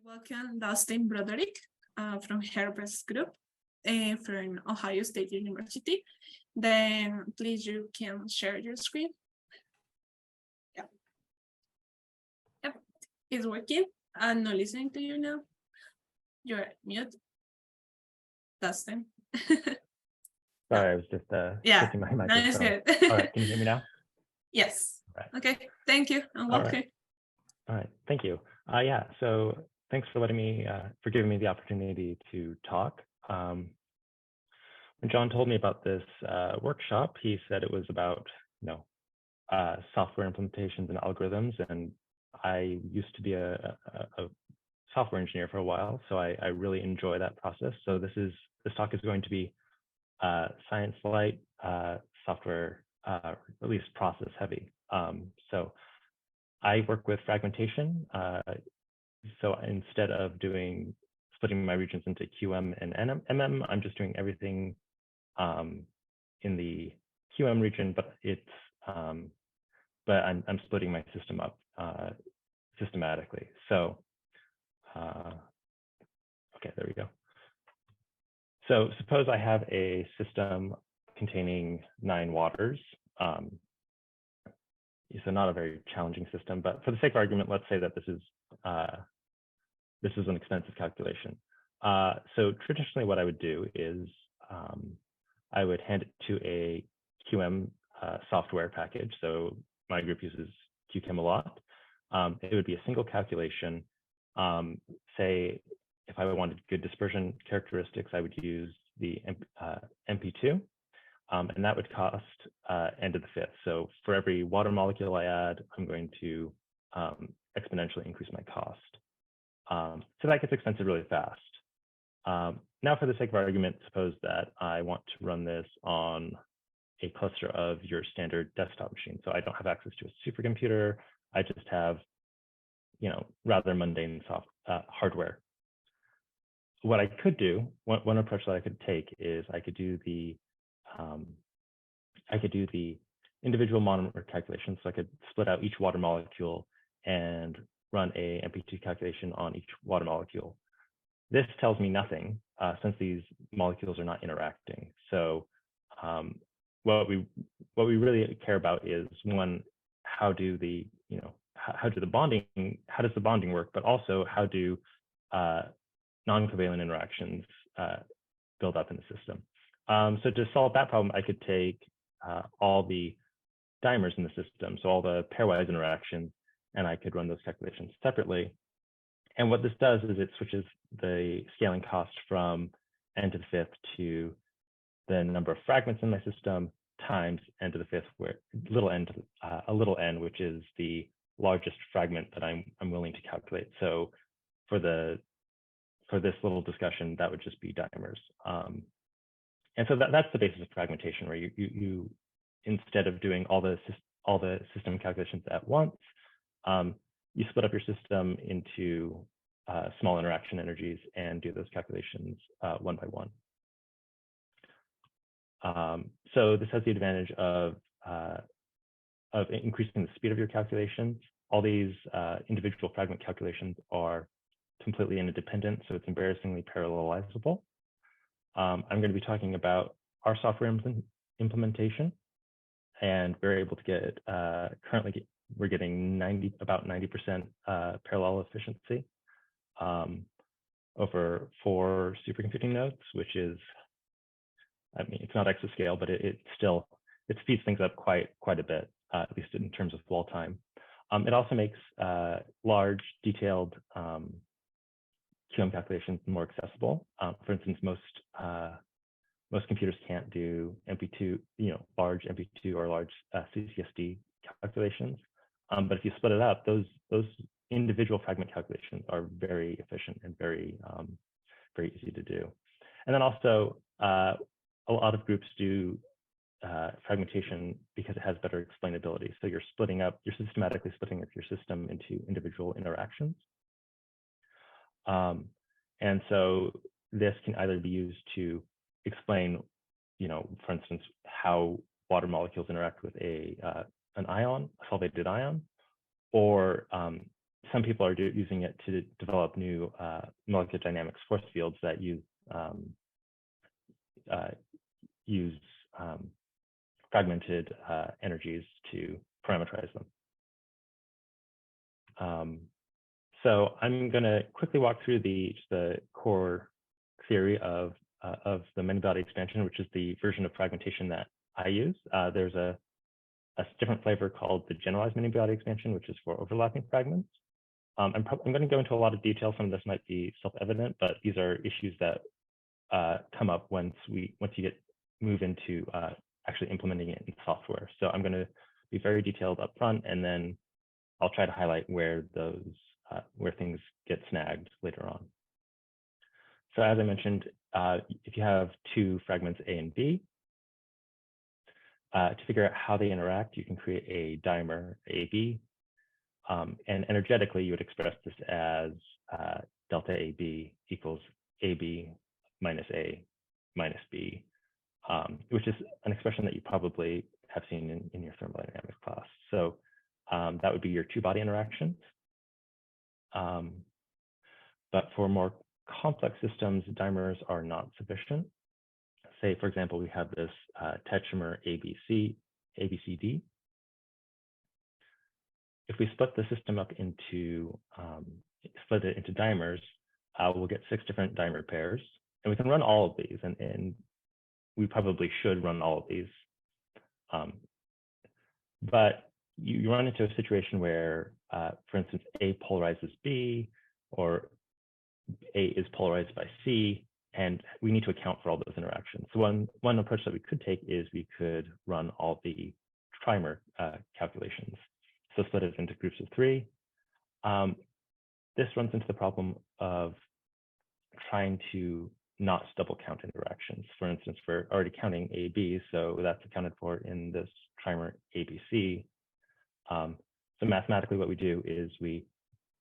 welcome Dustin Broderick from Herbert's group from Ohio State University. Then please you can share your screen. Yeah. Yep, it's working. I'm not listening to you now. You're mute. Dustin. Sorry, I was just switching my microphone. Now it's good. All right, can you hear me now? Yes. Right. Okay, thank you. And welcome. All right, thank you. Yeah, so thanks for letting me, for giving me the opportunity to talk. When John told me about this workshop, he said it was about, software implementations and algorithms, and I used to be a software engineer for a while, so I really enjoy that process. So this talk is going to be science light, software, at least process heavy. So I work with fragmentation. So instead of splitting my regions into QM and MM, I'm just doing everything in the QM region, but I'm splitting my system up systematically. So, okay, there we go. So suppose I have a system containing 9 waters. So not a very challenging system, but for the sake of argument, let's say that this is an expensive calculation. So traditionally what I would do is I would hand it to a QM software package. So my group uses QChem a lot. It would be a single calculation. Say, if I wanted good dispersion characteristics, I would use the MP2. And that would cost n to the 5th. So for every water molecule I add, I'm going to exponentially increase my cost. So that gets expensive really fast. Now, for the sake of argument, suppose that I want to run this on a cluster of your standard desktop machine. So I don't have access to a supercomputer. I just have, rather mundane hardware. What I could do, one approach that I could take is I could do the individual monomer calculations. So I could split out each water molecule and run a MP2 calculation on each water molecule. This tells me nothing since these molecules are not interacting. So what we really care about is, one, how does the bonding work, but also how do non-covalent interactions build up in the system. So to solve that problem, I could take all the dimers in the system, so all the pairwise interactions, and I could run those calculations separately. And what this does is it switches the scaling cost from n to the 5th to the number of fragments in my system times n to the 5th, where a little n, which is the largest fragment that I'm willing to calculate. So for this little discussion, that would just be dimers. And so that's the basis of fragmentation, where you instead of doing all the system calculations at once, you split up your system into small interaction energies and do those calculations one by one. So this has the advantage of increasing the speed of your calculations. All these individual fragment calculations are completely independent, so it's embarrassingly parallelizable. I'm going to be talking about our software implementation, and we're able to get currently we're getting about 90% parallel efficiency over 4 supercomputing nodes, which is, I mean, it's not exascale, but it speeds things up quite a bit, at least in terms of wall time. It also makes large, detailed QM calculations more accessible. For instance, most computers can't do MP2, large MP2 or large CCSD calculations. But if you split it up, those individual fragment calculations are very efficient and very easy to do. And then also, a lot of groups do fragmentation because it has better explainability. So you're systematically splitting up your system into individual interactions. And so this can either be used to explain, for instance, how water molecules interact with an ion, a solvated ion, or some people are using it to develop new molecular dynamics force fields that use fragmented energies to parameterize them. So I'm going to quickly walk through the core theory of the many-body expansion, which is the version of fragmentation that I use. There's a different flavor called the generalized many-body expansion, which is for overlapping fragments. I'm going to go into a lot of detail. Some of this might be self-evident, but these are issues that come up once you move into actually implementing it in software. So I'm going to be very detailed up front, and then I'll try to highlight where where things get snagged later on. So as I mentioned, if you have two fragments A and B, to figure out how they interact, you can create a dimer AB. And energetically, you would express this as delta AB equals AB minus A minus B, which is an expression that you probably have seen in your thermodynamics class. So that would be your two-body interactions. But for more complex systems, dimers are not sufficient. Say, for example, we have this tetramer ABCD. If we split the system up into dimers, we'll get 6 different dimer pairs, and we can run all of these, and we probably should run all of these. But you run into a situation where, for instance, A polarizes B, or A is polarized by C, and we need to account for all those interactions. So one approach that we could take is we could run all the trimer calculations. So split it into groups of 3. This runs into the problem of trying to not double count interactions. For instance, we're already counting AB, so that's accounted for in this trimer ABC. So mathematically, what we do is we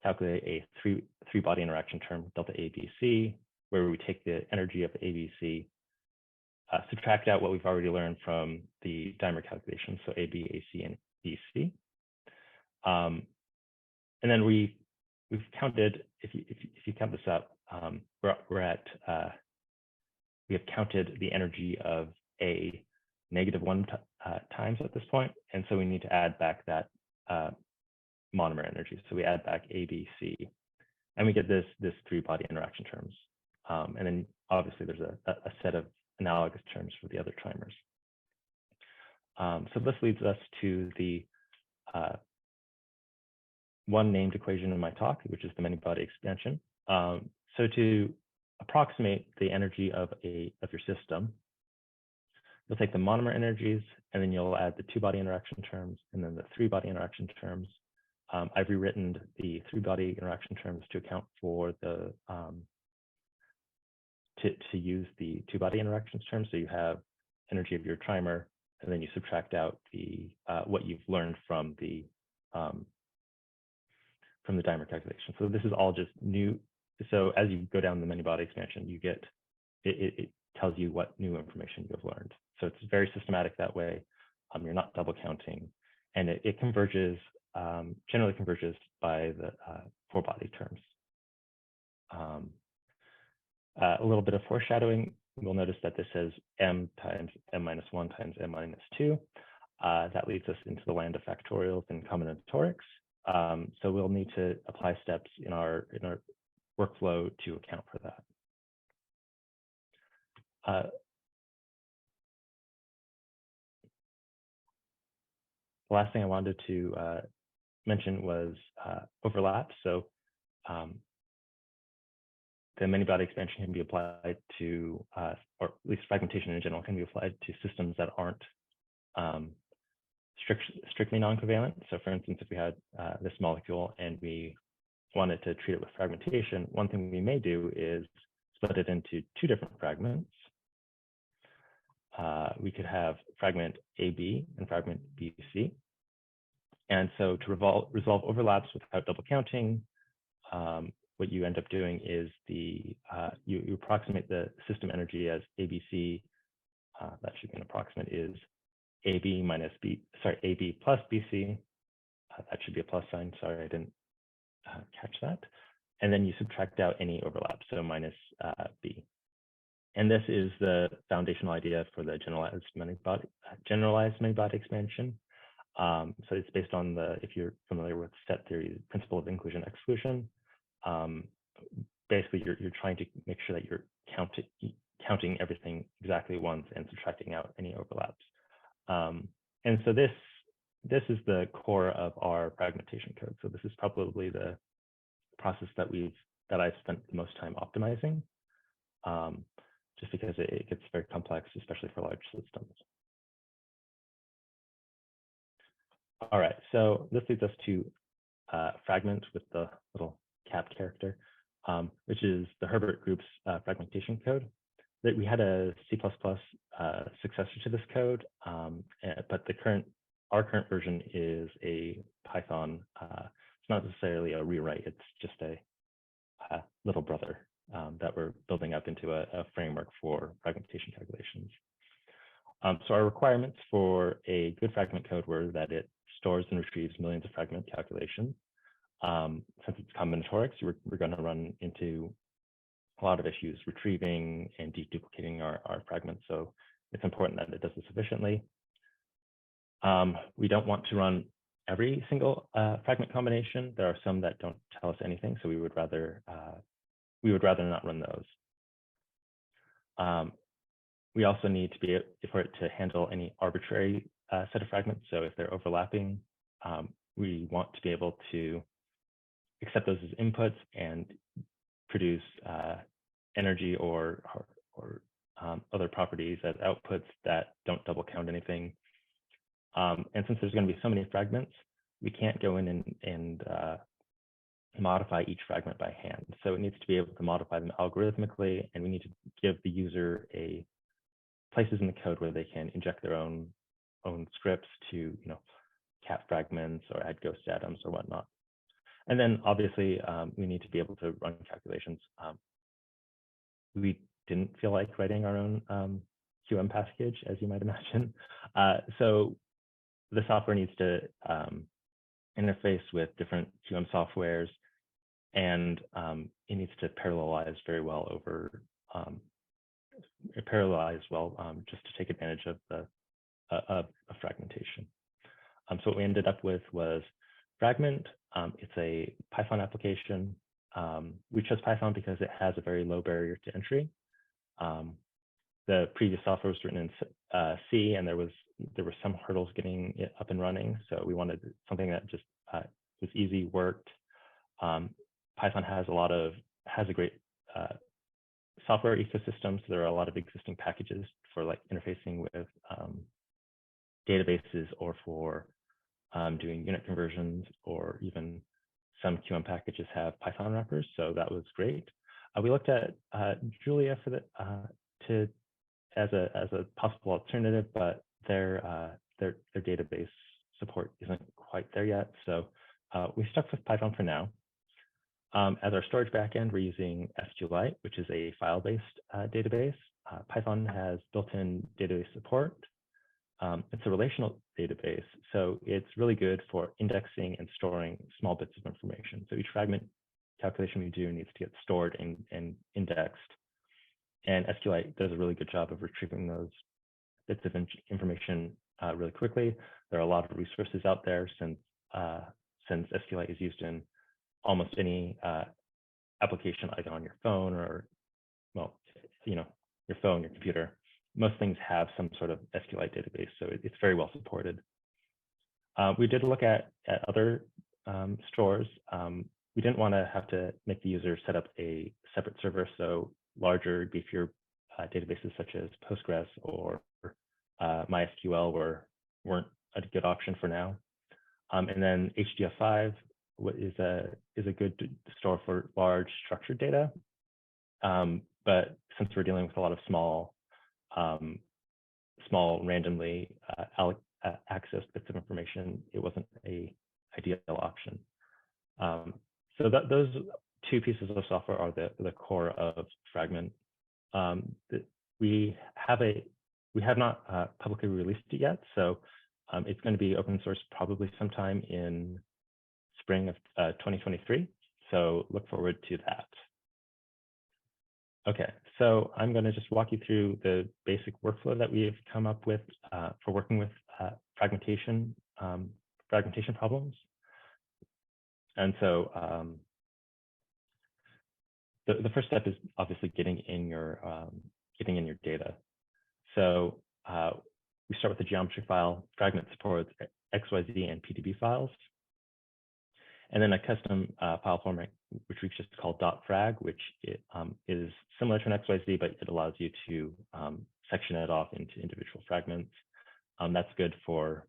calculate a three-body interaction term, delta ABC, where we take the energy of ABC, subtract out what we've already learned from the dimer calculation, so AB, AC, and BC. And then we've counted, if you count this up, we have counted the energy of A -1 times at this point, and so we need to add back that monomer energy. So we add back ABC, and we get this three-body interaction terms. And then obviously there's a set of analogous terms for the other trimers. So this leads us to the one named equation in my talk, which is the many-body expansion. So to approximate the energy of your system, you'll take the monomer energies, and then you'll add the two-body interaction terms, and then the three-body interaction terms. I've rewritten the three-body interaction terms to account for the to use the two-body interactions terms. So you have energy of your trimer, and then you subtract out the what you've learned from the dimer calculation. So this is all just new. So as you go down the many-body expansion, you get it tells you what new information you have learned. So it's very systematic that way. You're not double counting, and it converges, generally converges by the four-body terms. A little bit of foreshadowing, we'll notice that this says m times m-1 times m-2. That leads us into the land of factorials and combinatorics. So we'll need to apply steps in our workflow to account for that. The last thing I wanted to mention was overlap. So the many-body expansion can be applied to, or at least fragmentation in general, can be applied to systems that aren't strictly non-covalent. So for instance, if we had this molecule and we wanted to treat it with fragmentation, one thing we may do is split it into 2 different fragments. We could have fragment AB and fragment BC. And so to resolve overlaps without double counting, what you end up doing is you approximate the system energy as ABC. That should be an approximate is AB minus B, sorry, AB plus BC. That should be a plus sign. Sorry, I didn't catch that. And then you subtract out any overlap, so minus B. And this is the foundational idea for the generalized many-body expansion. So it's based on if you're familiar with set theory, principle of inclusion-exclusion. Basically, you're trying to make sure that you're counting everything exactly once and subtracting out any overlaps. And so this is the core of our fragmentation code. So this is probably the process that I've spent the most time optimizing, just because it gets very complex, especially for large systems. All right, so this leads us to fragment with the little cap character, which is the Herbert Group's fragmentation code. That we had a C++ successor to this code, but our current version is a Python. It's not necessarily a rewrite, it's just a little brother that we're building up into a framework for fragmentation calculations. So our requirements for a good fragment code were that it stores and retrieves millions of fragment calculations. Since it's combinatorics, we're going to run into a lot of issues retrieving and deduplicating our fragments. So it's important that it does this efficiently. We don't want to run every single fragment combination. There are some that don't tell us anything, so we would rather not run those. We also need to be for it to handle any arbitrary set of fragments. So if they're overlapping, we want to be able to accept those as inputs and produce energy or other properties as outputs that don't double count anything. And since there's going to be so many fragments, we can't go in and modify each fragment by hand. So it needs to be able to modify them algorithmically, and we need to give the user places in the code where they can inject their own scripts to cap fragments or add ghost atoms or whatnot. And then obviously we need to be able to run calculations. We didn't feel like writing our own QM package, as you might imagine. So the software needs to interface with different QM softwares, and it needs to parallelize very well just to take advantage of fragmentation. So what we ended up with was Fragment. It's a Python application. We chose Python because it has a very low barrier to entry. The previous software was written in C, and there were some hurdles getting it up and running. So we wanted something that just was easy, worked. Python has a great software ecosystem. So there are a lot of existing packages for interfacing with databases or for doing unit conversions, or even some QM packages have Python wrappers. So that was great. We looked at Julia for as a possible alternative, but their database support isn't quite there yet. So we stuck with Python for now. As our storage backend, we're using SQLite, which is a file-based database. Python has built-in database support. It's a relational database, so it's really good for indexing and storing small bits of information. So each fragment calculation we do needs to get stored and indexed. And SQLite does a really good job of retrieving those bits of information really quickly. There are a lot of resources out there since SQLite is used in almost any application, either on your phone or, your phone, your computer. Most things have some sort of SQLite database, so it's very well supported. We did look at other stores. We didn't want to have to make the user set up a separate server, so larger, beefier databases such as Postgres or MySQL weren't a good option for now. And then HDF5 is a good store for large structured data, but since we're dealing with a lot of small randomly accessed bits of information, it wasn't a ideal option. So those two pieces of software are the core of Fragment. We have not publicly released it yet, so it's going to be open source probably sometime in spring of 2023. So look forward to that. Okay, so I'm going to just walk you through the basic workflow that we've come up with for working with fragmentation problems. And so the first step is obviously getting in your data. So we start with the geometry file. Fragment supports XYZ and PDB files, and then a custom file format which we just call .frag, which is similar to an XYZ, but it allows you to section it off into individual fragments. That's good for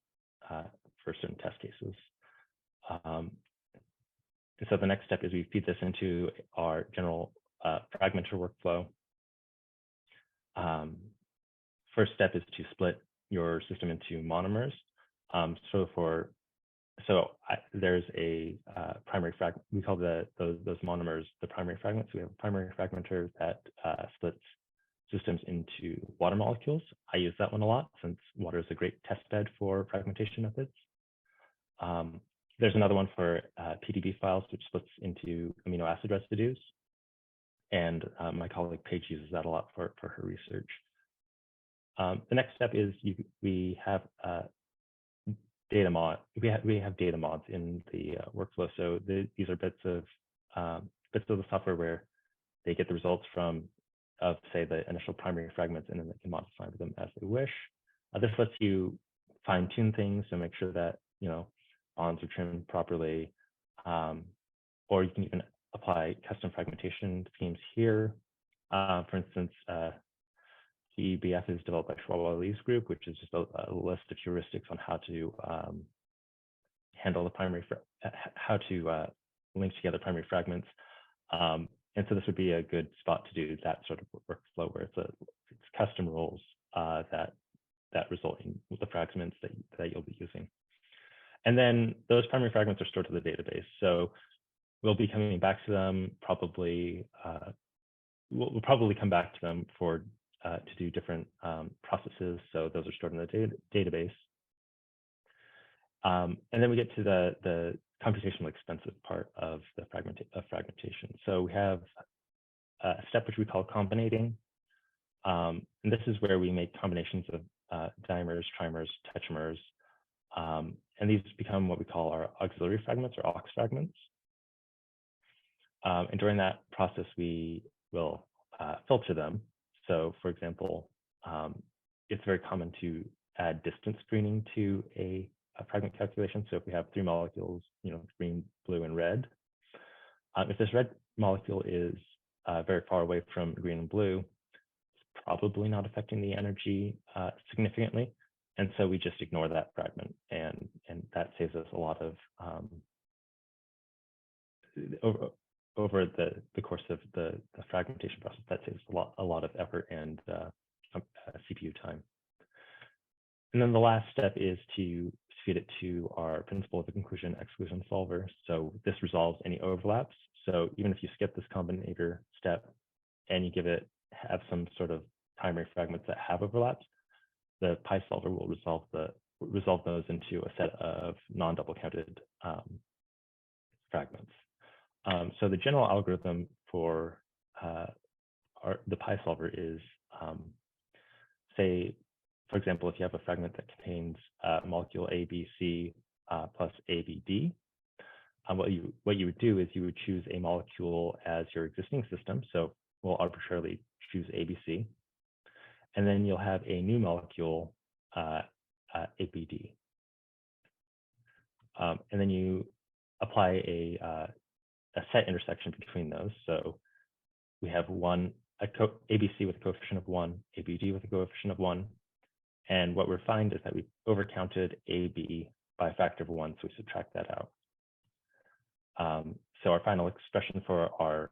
certain test cases. And so the next step is we feed this into our general fragmenter workflow. First step is to split your system into monomers. There's a primary fragment. We call those monomers the primary fragments. We have a primary fragmenter that splits systems into water molecules. I use that one a lot since water is a great test bed for fragmentation methods. There's another one for PDB files, which splits into amino acid residues. And my colleague Paige uses that a lot for her research. The next step is we have data mod. We have data mods in the workflow. So these are bits of the software where they get the results of say the initial primary fragments, and then they can modify them as they wish. This lets you fine tune things to make sure that bonds are trimmed properly, or you can even apply custom fragmentation schemes here. For instance, TEBF is developed by Schwab-Lee's group, which is just a list of heuristics on how to handle the primary, how to link together primary fragments. And so this would be a good spot to do that sort of workflow where it's custom rules that result in the fragments that you'll be using. And then those primary fragments are stored to the database. So we'll be coming back to them probably. We'll probably come back to them to do different processes. So those are stored in the database. And then we get to the computationally expensive part of the fragmentation. So we have a step which we call combinating. And this is where we make combinations of dimers, trimers, tetramers. And these become what we call our auxiliary fragments or aux fragments. And during that process, we will filter them. So for example, it's very common to add distance screening to a fragment calculation. So if we have 3 molecules, green, blue, and red, if this red molecule is very far away from green and blue, it's probably not affecting the energy significantly. And so we just ignore that fragment, and that saves us a lot of over the course of the fragmentation process. That saves a lot of effort and CPU time. And then the last step is to feed it to our principle of inclusion exclusion solver. So this resolves any overlaps. So even if you skip this combinator step and you have some sort of primary fragments that have overlaps, the Pi solver will resolve those into a set of non-double counted fragments. So the general algorithm for the Pi solver is, say, for example, if you have a fragment that contains molecule A, B, C plus A, B, D, what you would do is you would choose a molecule as your existing system. So we'll arbitrarily choose A, B, C. And then you'll have a new molecule, ABD. And then you apply a set intersection between those. So we have ABC with a coefficient of 1, ABD with a coefficient of 1. And what we find is that we've overcounted AB by a factor of 1, so we subtract that out. So our final expression for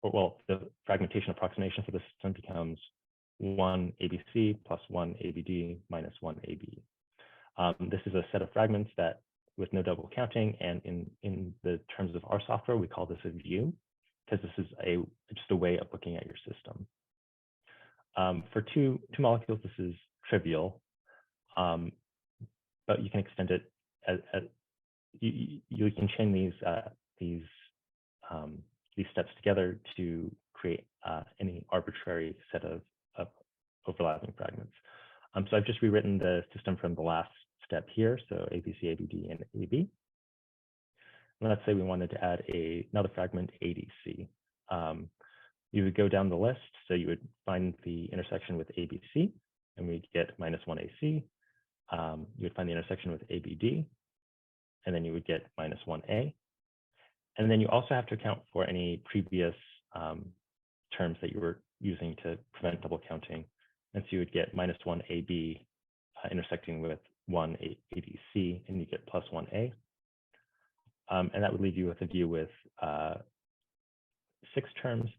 the fragmentation approximation for the system becomes 1 ABC plus 1 ABD minus 1 AB. This is a set of fragments that with no double counting, and in the terms of our software, we call this a view, because this is just a way of looking at your system. For two molecules, this is trivial, but you can extend it you can chain these steps together to create any arbitrary set of overlapping fragments. So I've just rewritten the system from the last step here, so ABC, ABD, and AB. And let's say we wanted to add another fragment, ADC. You would go down the list, so you would find the intersection with ABC, and we'd get -1AC. You would find the intersection with ABD, and then you would get -1A. And then you also have to account for any previous terms that you were using to prevent double counting. And so you would get -1AB intersecting with 1ADC, and you get +1A. And that would leave you with a view with 6 terms.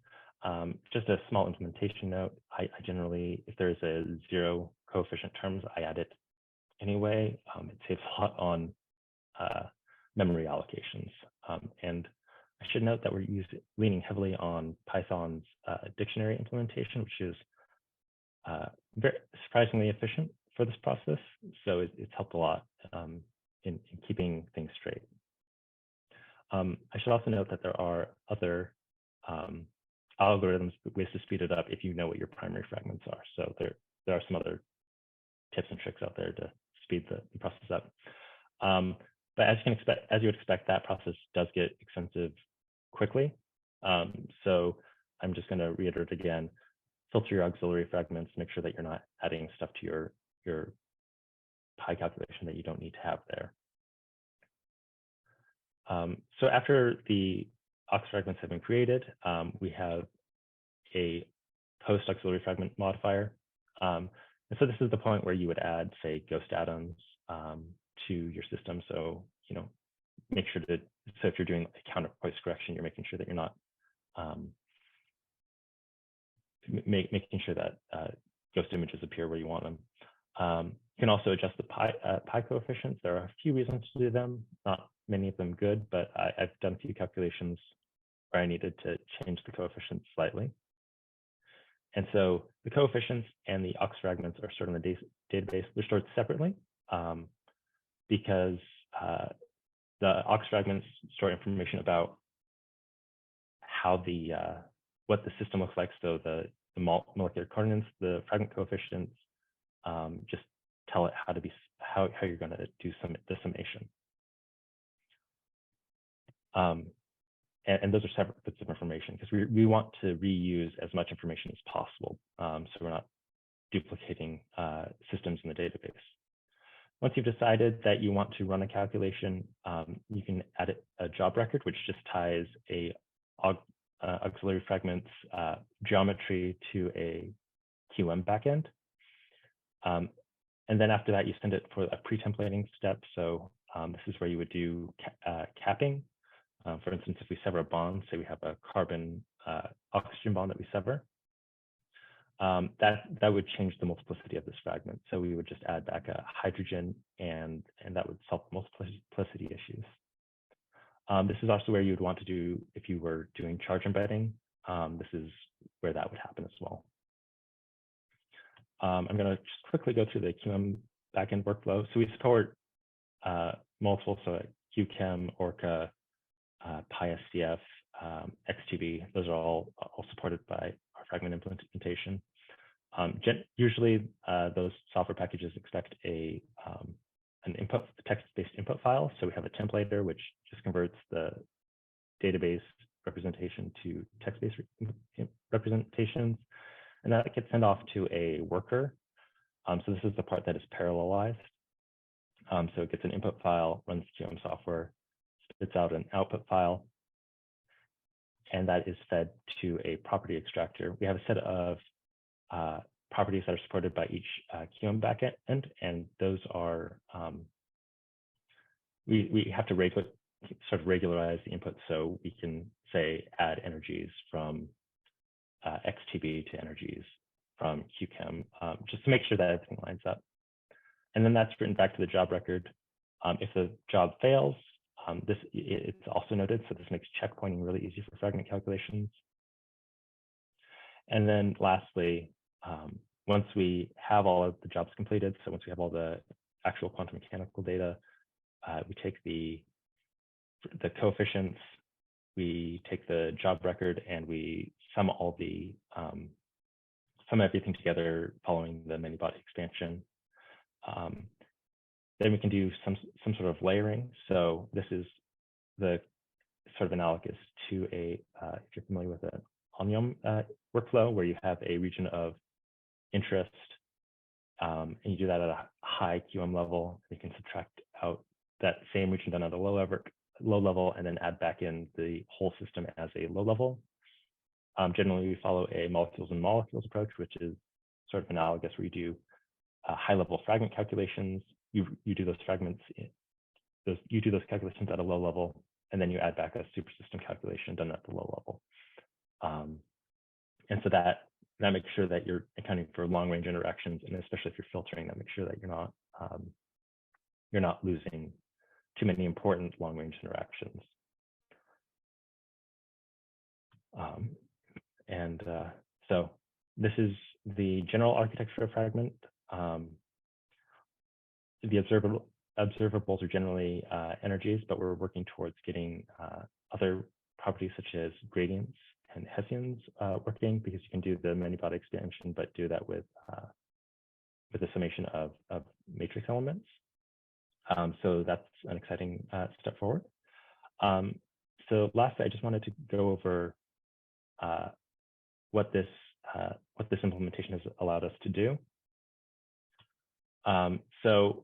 Just a small implementation note, I generally, if there's a 0 coefficient terms, I add it anyway. It saves a lot on memory allocations. And I should note that we're leaning heavily on Python's dictionary implementation, which is very surprisingly efficient for this process. So it's helped a lot in keeping things straight. I should also note that there are other algorithms, ways to speed it up if you know what your primary fragments are. So there are some other tips and tricks out there to speed the process up. But as you would expect, that process does get expensive quickly. So I'm just going to reiterate again: filter your auxiliary fragments, make sure that you're not adding stuff to your pi calculation that you don't need to have there. So after the aux fragments have been created, we have a post auxiliary fragment modifier. And so this is the point where you would add, say, ghost atoms to your system. So, make sure to, so if you're doing a counterpoise correction, you're making sure that you're not making sure that ghost images appear where you want them. You can also adjust the pi coefficients. There are a few reasons to do them, not many of them good, but I've done a few calculations where I needed to change the coefficients slightly. And so the coefficients and the aux fragments are stored in the database. They're stored separately because the aux fragments store information about how what the system looks like. So the molecular coordinates, the fragment coefficients, just tell it how you're going to do the summation. And those are separate bits of information because we want to reuse as much information as possible, so we're not duplicating systems in the database. Once you've decided that you want to run a calculation, you can add a job record, which just ties a auxiliary fragments geometry to a QM backend. And then after that, you send it for a pre-templating step. So this is where you would do capping. For instance, if we sever a bond, say we have a carbon oxygen bond that we sever, that would change the multiplicity of this fragment. So we would just add back a hydrogen, and that would solve multiplicity issues. This is also where you would want to do, if you were doing charge embedding, this is where that would happen as well. I'm going to just quickly go through the QM backend workflow. So we support multiple, so QChem, Orca, PySCF, XTB. Those are all supported by our fragment implementation. Usually, those software packages expect an input, text-based input file. So we have a templater which just converts the database representation to text-based representations, and that gets sent off to a worker. So this is the part that is parallelized. So it gets an input file, runs QM software, spits out an output file, and that is fed to a property extractor. We have a set of properties that are supported by each QM backend, and those are, we have to sort of regularize the input, so we can say add energies from XTB to energies from QChem, just to make sure that everything lines up. And then that's written back to the job record. If the job fails, it's also noted, so this makes checkpointing really easy for fragment calculations. And then lastly, once we have all of the jobs completed, so once we have all the actual quantum mechanical data, we take the the coefficients, we take the job record and we sum all the sum everything together following the many-body expansion. Then we can do some sort of layering. So this is the sort of analogous to a, if you're familiar with an Omnium workflow, where you have a region of interest, and you do that at a high QM level. You can subtract out that same region done at a low level, and then add back in the whole system as a low level. Generally, we follow a molecules and molecules approach, which is sort of analogous, where you do high-level fragment calculations. You do those fragments, you do those calculations at a low level, and then you add back a supersystem calculation done at the low level. And so that makes sure that you're accounting for long-range interactions, and especially if you're filtering, that makes sure that you're not losing too many important long-range interactions. So this is the general architecture of fragment. The observables are generally energies, but we're working towards getting other properties such as gradients and Hessians working, because you can do the many-body expansion, but do that with the summation of matrix elements. So that's an exciting step forward. So lastly, I just wanted to go over what this implementation has allowed us to do. So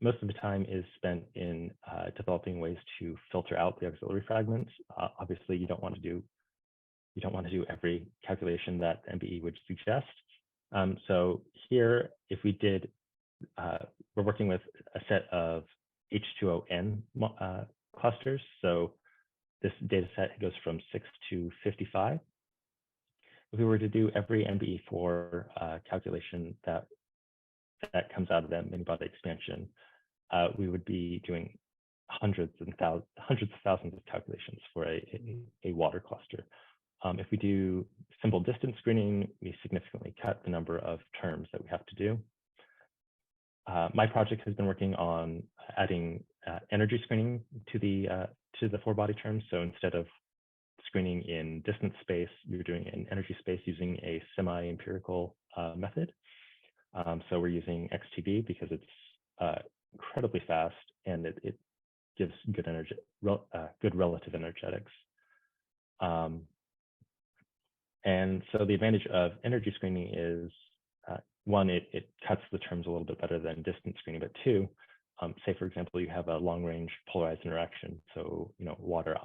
most of the time is spent in developing ways to filter out the auxiliary fragments. Obviously, you don't want to do every calculation that MBE would suggest. So here, if we did, we're working with a set of H2ON clusters. So this data set goes from 6 to 55. If we were to do every MBE4 calculation that comes out of that many-body expansion, we would be doing hundreds of thousands of calculations for a water cluster. If we do simple distance screening, we significantly cut the number of terms that we have to do. My project has been working on adding energy screening to the 4-body terms. So instead of screening in distance space, you're doing it in energy space using a semi-empirical method. So we're using XTB because it's incredibly fast, and it gives good relative energetics. And so the advantage of energy screening is, one, it cuts the terms a little bit better than distance screening, but two, say for example, you have a long-range polarized interaction, so water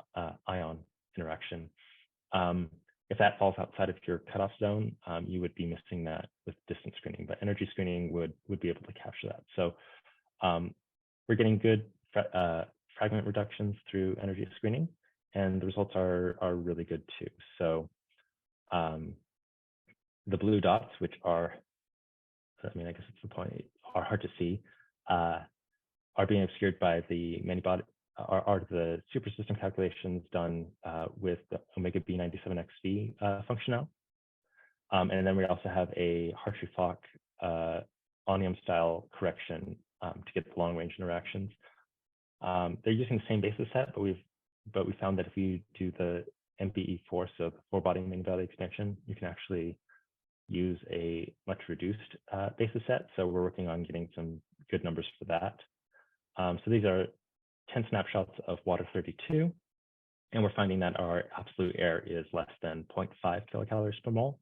ion interaction. If that falls outside of your cutoff zone, you would be missing that with distance screening, but energy screening would be able to capture that. So we're getting good fragment reductions through energy screening, and the results are really good too. So the blue dots, which are, I guess it's the point, are hard to see, are being obscured by the many-body, are the supersystem calculations done with the omega B97XV functional. And then we also have a Hartree-Fock Omnium style correction to get the long-range interactions. They're using the same basis set, but we found that if you do the MBE4, so the 4-body many-body expansion, you can actually use a much reduced basis set. So we're working on getting some good numbers for that. So these are 10 snapshots of water 32, and we're finding that our absolute error is less than 0.5 kilocalories per mole.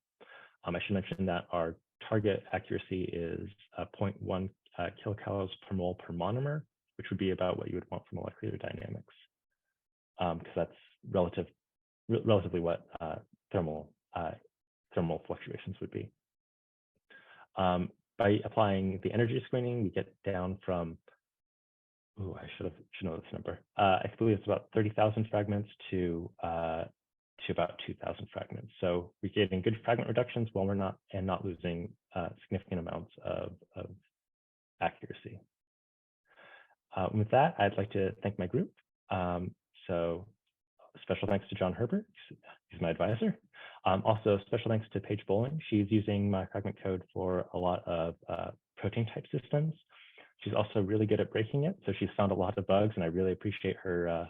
I should mention that our target accuracy is 0.1 kilocalories per mole per monomer, which would be about what you would want for molecular dynamics, because that's relatively what thermal fluctuations would be. By applying the energy screening, we get down from, I should know this number. I believe it's about 30,000 fragments to about 2,000 fragments. So we're getting good fragment reductions while we're not losing significant amounts of accuracy. With that, I'd like to thank my group. So special thanks to John Herbert, he's my advisor. Also special thanks to Paige Bowling. She's using my fragment code for a lot of protein type systems. She's also really good at breaking it. So she's found a lot of bugs, and I really appreciate her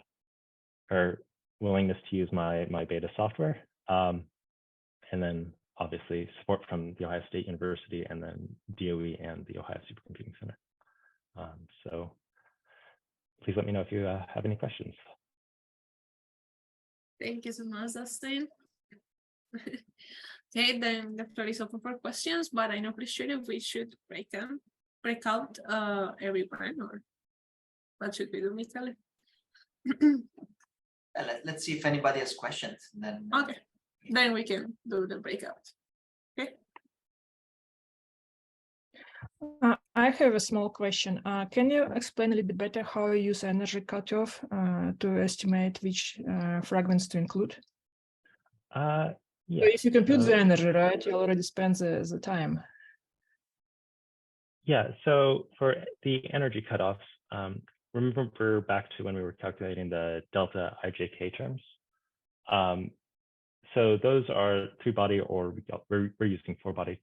her willingness to use my beta software. And then obviously support from the Ohio State University and then DOE and the Ohio Supercomputing Center. So please let me know if you have any questions. Thank you so much, Dustin. Okay, then the floor is open for questions, but I'm not pretty sure if we should break out everyone, or what should we do, Michele? Let's see if anybody has questions. Then Okay, then we can do the breakout. Okay. I have a small question. Can you explain a little bit better how you use energy cutoff to estimate which fragments to include? Yeah. So if you compute the energy, right, you already spend the time. Yeah. So for the energy cutoffs, remember back to when we were calculating the delta IJK terms. So those are 3-body, or we're using 4-body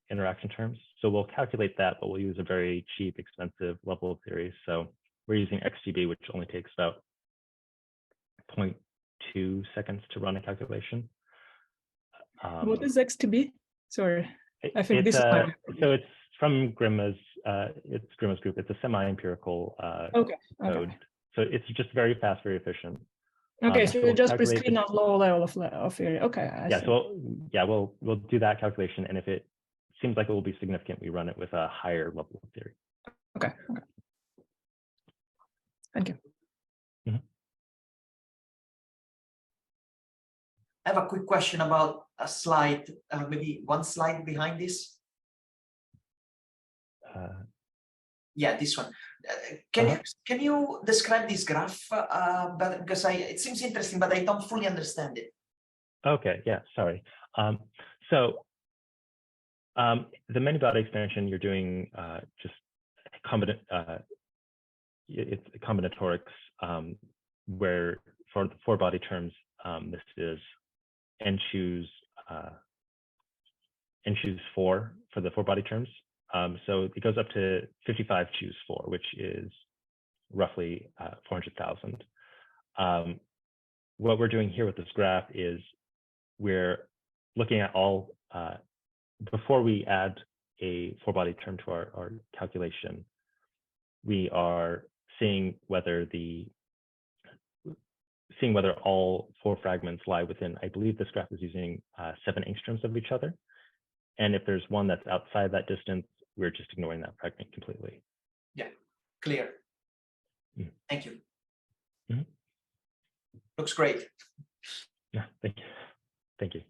interaction terms. So we'll calculate that, but we'll use a very cheap, expensive level of theory. So we're using XGB, which only takes about 0.2 seconds to run a calculation. What is XTB? Sorry, I think this is so it's from Grimma's. It's Grimma's group. It's a semi-empirical code. So it's just very fast, very efficient. Okay, so you just prescreen a low level of area. Okay. We'll do that calculation, and if it seems like it will be significant, we run it with a higher level of theory. Okay. Thank you. Mm-hmm. I have a quick question about a slide, maybe one slide behind this. Yeah, this one. Can you describe this graph better? Because it seems interesting, but I don't fully understand it. Okay, yeah, sorry. So the many-body expansion, you're doing just it's combinatorics, where for the 4-body terms, this is n choose 4 for the 4-body terms. So it goes up to 55 choose 4, which is roughly 400,000. What we're doing here with this graph is we're looking at all, before we add a 4-body term to our calculation, we are seeing whether all 4 fragments lie within, I believe this graph is using 7 angstroms of each other. And if there's one that's outside that distance, we're just ignoring that fragment completely. Yeah, clear. Mm. Thank you. Mm-hmm. Looks great. Yeah, thank you. Thank you.